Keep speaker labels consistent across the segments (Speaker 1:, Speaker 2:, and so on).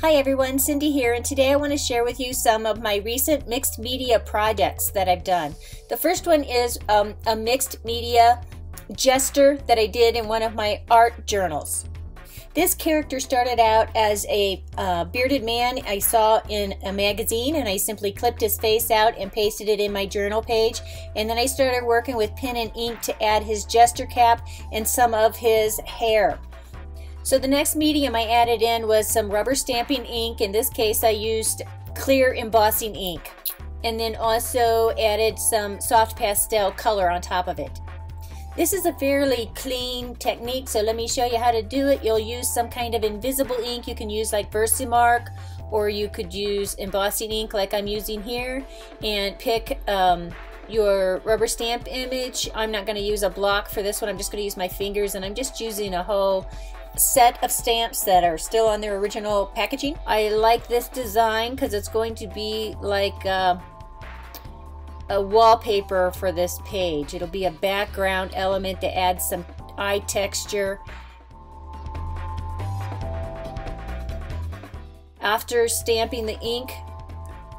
Speaker 1: Hi everyone, Cindy here, and today I want to share with you some of my recent mixed media projects that I've done. The first one is a mixed media gesture that I did in one of my art journals. This character started out as a bearded man I saw in a magazine, and I simply clipped his face out and pasted it in my journal page. And then I started working with pen and ink to add his jester cap and some of his hair. So the next medium I added in was some rubber stamping ink. In this case I used clear embossing ink, and then also added some soft pastel color on top of it. This is a fairly clean technique, so let me show you how to do it. You'll use some kind of invisible ink. You can use like Versamark, or you could use embossing ink like I'm using here, and pick your rubber stamp image. I'm not going to use a block for this one. I'm just going to use my fingers, and I'm just using a whole set of stamps that are still on their original packaging. I like this design because it's going to be like a wallpaper for this page. It'll be a background element to add some eye texture. After stamping the ink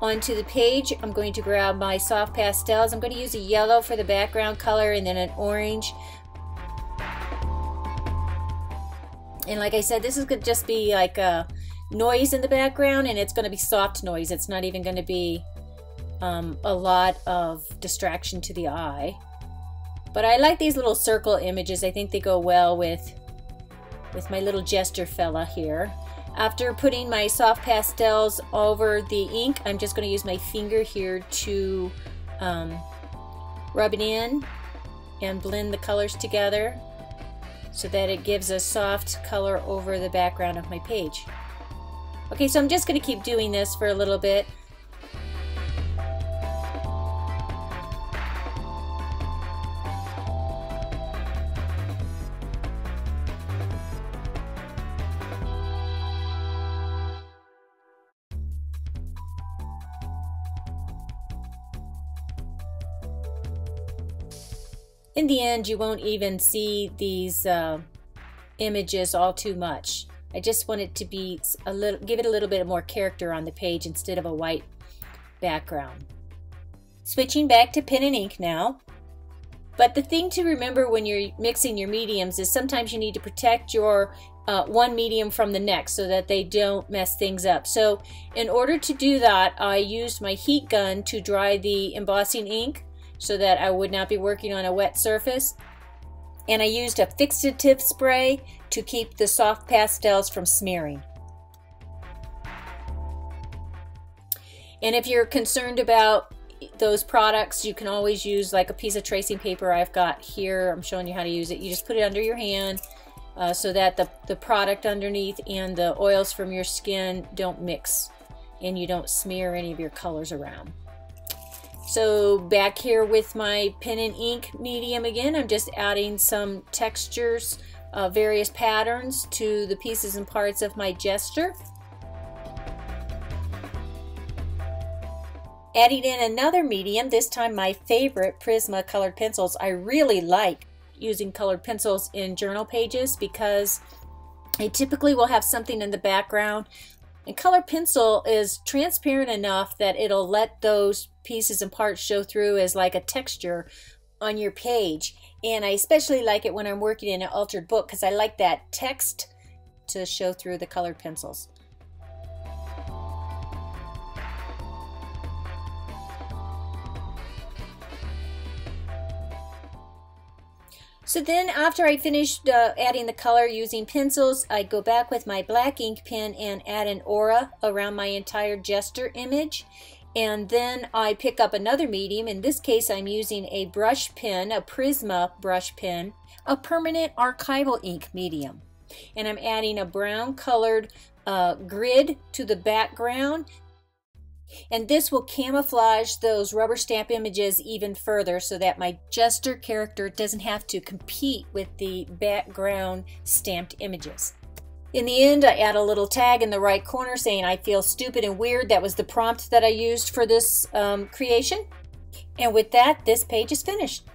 Speaker 1: onto the page, I'm going to grab my soft pastels. I'm going to use a yellow for the background color and then an orange. And like I said, this is going to just be like a noise in the background, and it's going to be soft noise. It's not even going to be a lot of distraction to the eye. But I like these little circle images. I think they go well with my little jester fella here. After putting my soft pastels over the ink, I'm just going to use my finger here to rub it in and blend the colors together, so that it gives a soft color over the background of my page. Okay, so I'm just going to keep doing this for a little bit. In the end, you won't even see these images all too much. I just want it to be give it a little bit more character on the page instead of a white background. Switching back to pen and ink now. But the thing to remember when you're mixing your mediums is sometimes you need to protect your one medium from the next so that they don't mess things up. So in order to do that, I used my heat gun to dry the embossing ink, so that I would not be working on a wet surface. And I used a fixative spray to keep the soft pastels from smearing. And if you're concerned about those products, you can always use like a piece of tracing paper I've got here. I'm showing you how to use it. You just put it under your hand so that the product underneath and the oils from your skin don't mix and you don't smear any of your colors around. So back here with my pen and ink medium again, I'm just adding some textures, various patterns to the pieces and parts of my gesture. Adding in another medium, this time my favorite Prisma colored pencils. I really like using colored pencils in journal pages because I typically will have something in the background. And colored pencil is transparent enough that it'll let those pieces and parts show through as like a texture on your page. And I especially like it when I'm working in an altered book because I like that text to show through the colored pencils. So then after I finished adding the color using pencils, I go back with my black ink pen and add an aura around my entire gesture image. And then I pick up another medium. In this case, I'm using a brush pen, a Prisma brush pen, a permanent archival ink medium. And I'm adding a brown colored grid to the background. And this will camouflage those rubber stamp images even further so that my jester character doesn't have to compete with the background stamped images. In the end, I add a little tag in the right corner saying I feel stupid and weird. That was the prompt that I used for this creation. And with that, this page is finished.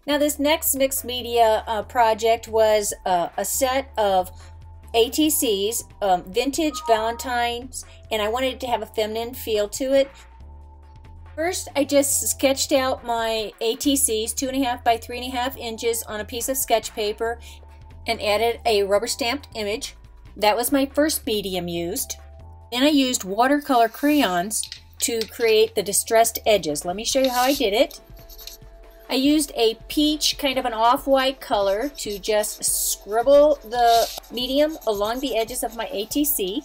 Speaker 1: Now this next mixed media project was a set of ATCs, vintage Valentine's, and I wanted it to have a feminine feel to it. First, I just sketched out my ATCs, 2.5 by 3.5 inches on a piece of sketch paper and added a rubber stamped image. That was my first medium used. Then I used watercolor crayons to create the distressed edges. Let me show you how I did it. I used a peach, kind of an off-white color, to just scribble the medium along the edges of my ATC.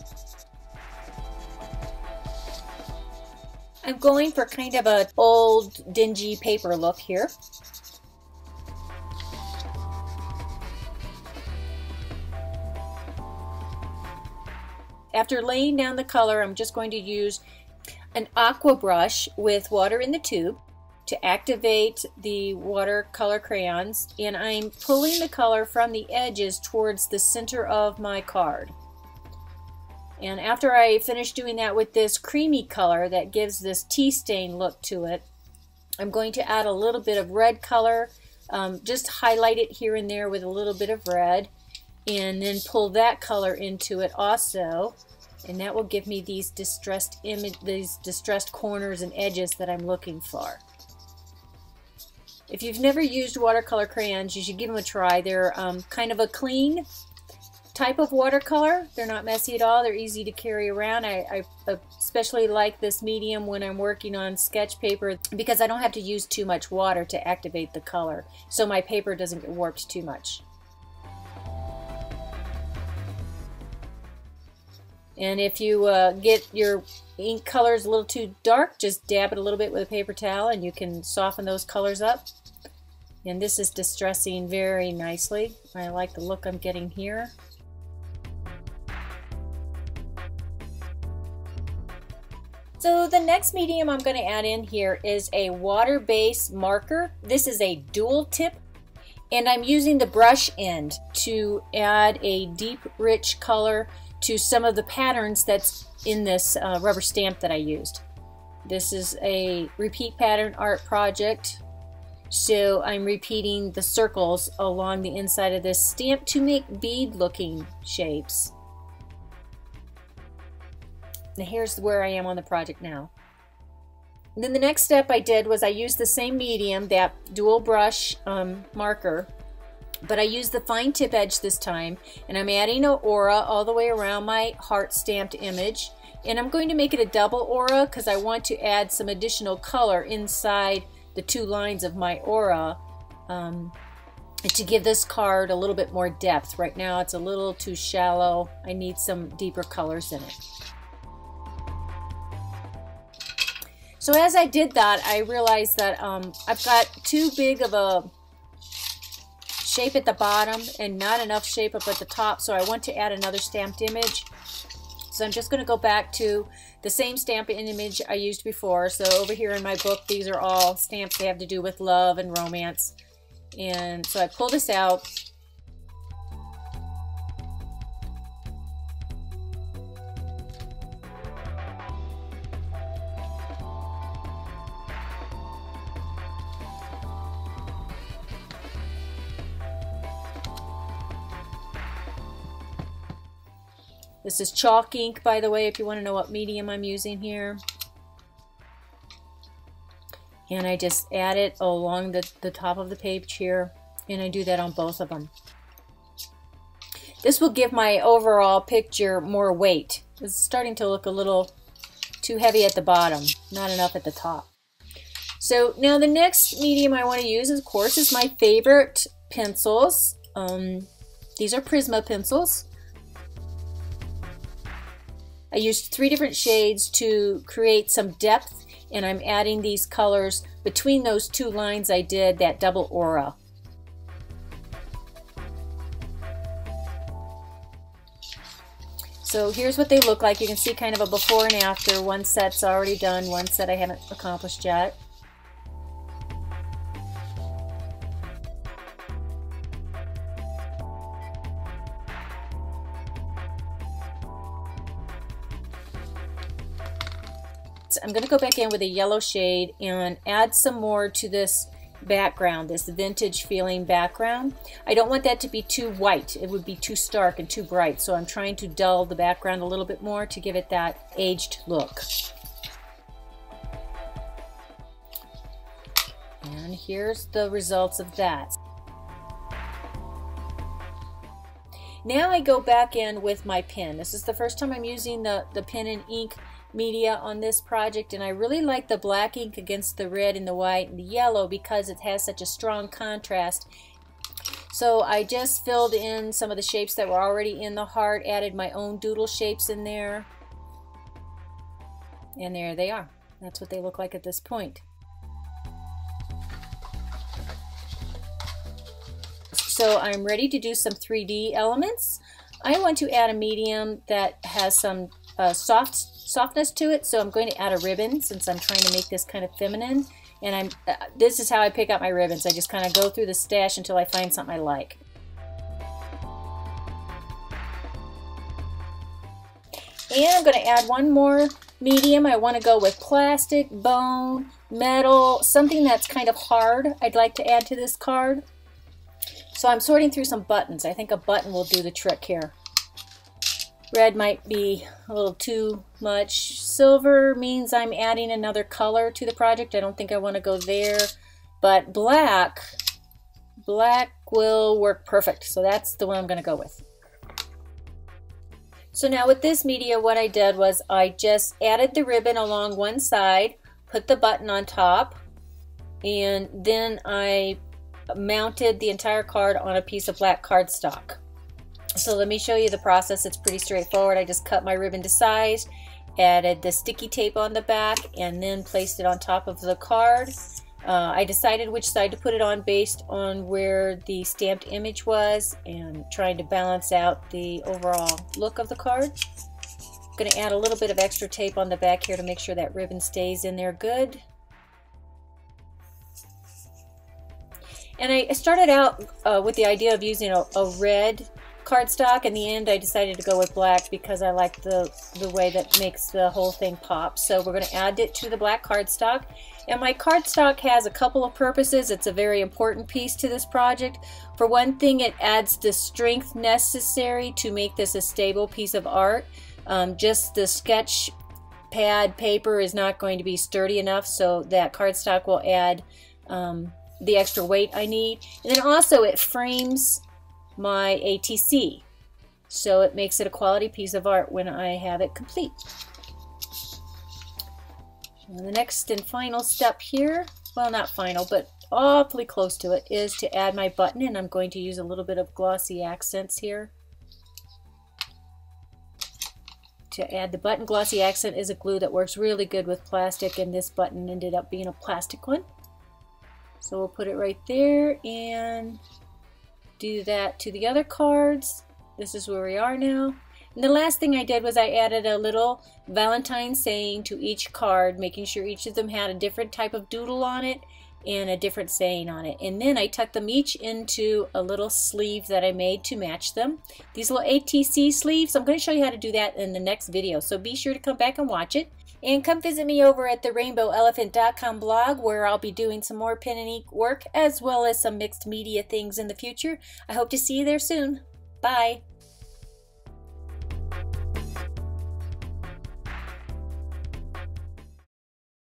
Speaker 1: I'm going for kind of an old, dingy paper look here. After laying down the color, I'm just going to use an aqua brush with water in the tube to activate the watercolor crayons, and I'm pulling the color from the edges towards the center of my card. And after I finish doing that with this creamy color that gives this tea stain look to it, I'm going to add a little bit of red color, just highlight it here and there with a little bit of red, and then pull that color into it also, and that will give me these distressed corners and edges that I'm looking for. If you've never used watercolor crayons, you should give them a try. They're kind of a clean type of watercolor. They're not messy at all. They're easy to carry around. I especially like this medium when I'm working on sketch paper because I don't have to use too much water to activate the color, so my paper doesn't get warped too much. And if you get your ink colors a little too dark, just dab it a little bit with a paper towel and you can soften those colors up. And this is distressing very nicely. I like the look I'm getting here. So the next medium I'm going to add in here is a water-based marker. This is a dual tip, and I'm using the brush end to add a deep, rich color to some of the patterns that's in this rubber stamp that I used. This is a repeat pattern art project, so I'm repeating the circles along the inside of this stamp to make bead looking shapes. Now here's where I am on the project now. And then the next step I did was I used the same medium, that dual brush marker, but I used the fine tip edge this time, and I'm adding an aura all the way around my heart stamped image, and I'm going to make it a double aura because I want to add some additional color inside the two lines of my aura to give this card a little bit more depth. Right now it's a little too shallow. I need some deeper colors in it. So as I did that, I realized that I've got too big of a shape at the bottom and not enough shape up at the top, so I want to add another stamped image. So I'm just going to go back to the same stamp image I used before. So over here in my book, these are all stamps that have to do with love and romance. And so I pull this out. This is chalk ink, by the way, if you want to know what medium I'm using here. And I just add it along the top of the page here, and I do that on both of them. This will give my overall picture more weight. It's starting to look a little too heavy at the bottom, not enough at the top. So now the next medium I want to use, of course, is my favorite pencils. These are Prisma pencils. I used 3 different shades to create some depth, and I'm adding these colors between those 2 lines I did that double aura. So here's what they look like. You can see kind of a before and after. One set's already done, one set I haven't accomplished yet. I'm going to go back in with a yellow shade and add some more to this background, this vintage feeling background. I don't want that to be too white. It would be too stark and too bright. So I'm trying to dull the background a little bit more to give it that aged look. And here's the results of that. Now I go back in with my pen. This is the first time I'm using the pen and ink media on this project, and I really like the black ink against the red and the white and the yellow because it has such a strong contrast. So I just filled in some of the shapes that were already in the heart, added my own doodle shapes in there, and there they are. That's what they look like at this point. So I'm ready to do some 3D elements. I want to add a medium that has some softness to it, so I'm going to add a ribbon since I'm trying to make this kind of feminine. And this is how I pick out my ribbons. I just kind of go through the stash until I find something I like. And I'm going to add one more medium. I want to go with plastic, bone, metal, something that's kind of hard I'd like to add to this card. So I'm sorting through some buttons. I think a button will do the trick here. Red might be a little too much. Silver means I'm adding another color to the project. I don't think I want to go there. But black will work perfect. So that's the one I'm going to go with. So now with this media, what I did was I just added the ribbon along one side, put the button on top, and then I mounted the entire card on a piece of black cardstock. So let me show you the process. It's pretty straightforward. I just cut my ribbon to size, added the sticky tape on the back, and then placed it on top of the card. I decided which side to put it on based on where the stamped image was and trying to balance out the overall look of the card. I'm going to add a little bit of extra tape on the back here to make sure that ribbon stays in there good. And I started out with the idea of using a red cardstock. In the end, I decided to go with black because I like the way that makes the whole thing pop. So we're going to add it to the black cardstock. And my cardstock has a couple of purposes. It's a very important piece to this project. For one thing, it adds the strength necessary to make this a stable piece of art. Just the sketch pad paper is not going to be sturdy enough, so that cardstock will add the extra weight I need. And then also it frames my ATC, so it makes it a quality piece of art when I have it complete. And the next and final step here, well, not final, but awfully close to it, is to add my button, and I'm going to use a little bit of glossy accents here to add the button. Glossy accent is a glue that works really good with plastic, and this button ended up being a plastic one. So we'll put it right there and do that to the other cards. This is where we are now. And the last thing I did was I added a little Valentine saying to each card, making sure each of them had a different type of doodle on it and a different saying on it. And then I tucked them each into a little sleeve that I made to match them. These little ATC sleeves, I'm going to show you how to do that in the next video. So be sure to come back and watch it. And come visit me over at the rainbowelephant.com blog, where I'll be doing some more pen and ink work as well as some mixed media things in the future. I hope to see you there soon. Bye.